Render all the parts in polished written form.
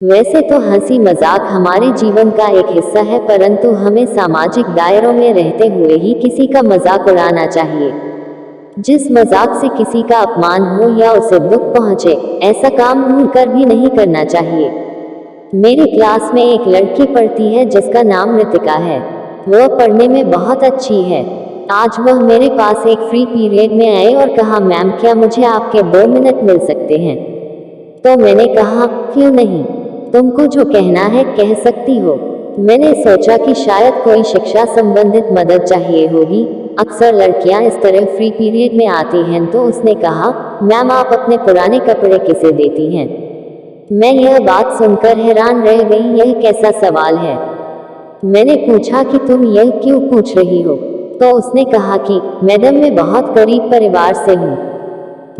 वैसे तो हंसी मजाक हमारे जीवन का एक हिस्सा है, परंतु हमें सामाजिक दायरों में रहते हुए ही किसी का मजाक उड़ाना चाहिए। जिस मजाक से किसी का अपमान हो या उसे दुख पहुंचे, ऐसा काम भूल कर भी नहीं करना चाहिए। मेरी क्लास में एक लड़की पढ़ती है जिसका नाम ऋतिका है। वह पढ़ने में बहुत अच्छी है। आज वह मेरे पास एक फ्री पीरियड में आए और कहा, मैम क्या मुझे आपके 2 मिनट मिल सकते हैं? तो मैंने कहा, क्यों नहीं, तुमको जो कहना है कह सकती हो। मैंने सोचा कि शायद कोई शिक्षा संबंधित मदद चाहिए होगी। अक्सर लड़कियां इस तरह फ्री पीरियड में आती हैं। तो उसने कहा, मैम आप अपने पुराने कपड़े किसे देती हैं? मैं यह बात सुनकर हैरान रह गई। यह कैसा सवाल है? मैंने पूछा कि तुम यह क्यों पूछ रही हो? तो उसने कहा कि मैडम मैं बहुत गरीब परिवार से हूँ।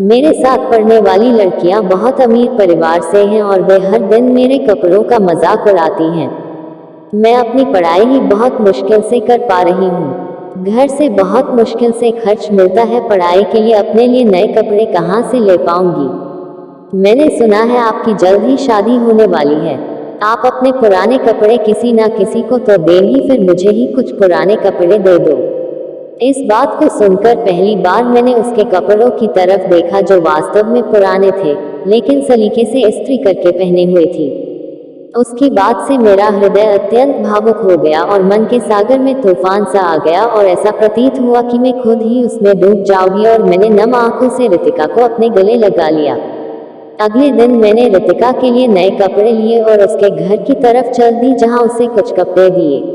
मेरे साथ पढ़ने वाली लड़कियां बहुत अमीर परिवार से हैं और वे हर दिन मेरे कपड़ों का मजाक उड़ाती हैं। मैं अपनी पढ़ाई ही बहुत मुश्किल से कर पा रही हूँ। घर से बहुत मुश्किल से खर्च मिलता है पढ़ाई के लिए, अपने लिए नए कपड़े कहाँ से ले पाऊंगी? मैंने सुना है आपकी जल्द ही शादी होने वाली है। आप अपने पुराने कपड़े किसी ना किसी को तो देंगी, फिर मुझे ही कुछ पुराने कपड़े दे दो। इस बात को सुनकर पहली बार मैंने उसके कपड़ों की तरफ देखा जो वास्तव में पुराने थे, लेकिन सलीके से इस्त्री करके पहने हुए थी। उसकी बात से मेरा हृदय अत्यंत भावुक हो गया और मन के सागर में तूफान सा आ गया और ऐसा प्रतीत हुआ कि मैं खुद ही उसमें डूब जाऊंगी। और मैंने नम आंखों से ऋतिका को अपने गले लगा लिया। अगले दिन मैंने ऋतिका के लिए नए कपड़े लिए और उसके घर की तरफ चल दी, जहां उसे कुछ कपड़े दिए।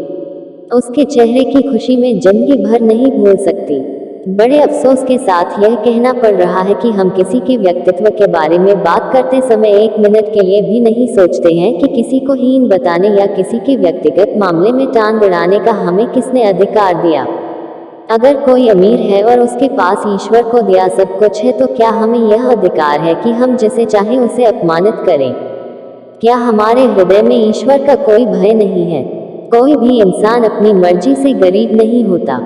उसके चेहरे की खुशी में जिंदगी भर नहीं भूल सकती। बड़े अफसोस के साथ यह कहना पड़ रहा है कि हम किसी के व्यक्तित्व के बारे में बात करते समय 1 मिनट के लिए भी नहीं सोचते हैं कि किसी को हीन बताने या किसी के व्यक्तिगत मामले में टांग अड़ाने का हमें किसने अधिकार दिया। अगर कोई अमीर है और उसके पास ईश्वर को दिया सब कुछ है, तो क्या हमें यह अधिकार है कि हम जिसे चाहें उसे अपमानित करें? क्या हमारे हृदय में ईश्वर का कोई भय नहीं है? कोई भी इंसान अपनी मर्जी से गरीब नहीं होता।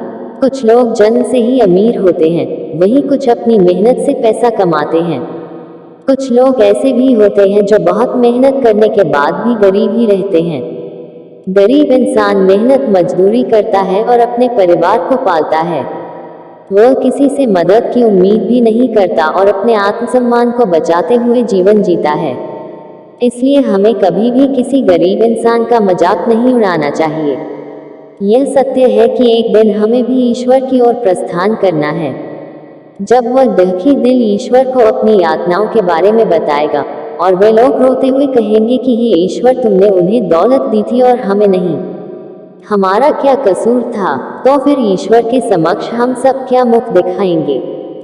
कुछ लोग जन्म से ही अमीर होते हैं, वहीं कुछ अपनी मेहनत से पैसा कमाते हैं। कुछ लोग ऐसे भी होते हैं जो बहुत मेहनत करने के बाद भी गरीब ही रहते हैं। गरीब इंसान मेहनत मजदूरी करता है और अपने परिवार को पालता है। वह किसी से मदद की उम्मीद भी नहीं करता और अपने आत्मसम्मान को बचाते हुए जीवन जीता है। इसलिए हमें कभी भी किसी गरीब इंसान का मजाक नहीं उड़ाना चाहिए। यह सत्य है कि एक दिन हमें भी ईश्वर की ओर प्रस्थान करना है। जब वह दुखी दिल ईश्वर को अपनी यातनाओं के बारे में बताएगा और वे लोग रोते हुए कहेंगे कि हे ईश्वर, तुमने उन्हें दौलत दी थी और हमें नहीं, हमारा क्या कसूर था? तो फिर ईश्वर के समक्ष हम सब क्या मुख दिखाएंगे?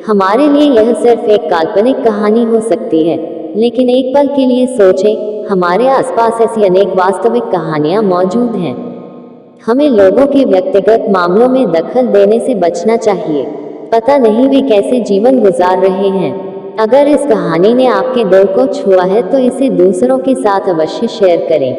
हमारे लिए यह सिर्फ एक काल्पनिक कहानी हो सकती है, लेकिन एक पल के लिए सोचें, हमारे आसपास ऐसी अनेक वास्तविक कहानियां मौजूद हैं। हमें लोगों के व्यक्तिगत मामलों में दखल देने से बचना चाहिए। पता नहीं वे कैसे जीवन गुजार रहे हैं। अगर इस कहानी ने आपके दिल को छुआ है तो इसे दूसरों के साथ अवश्य शेयर करें।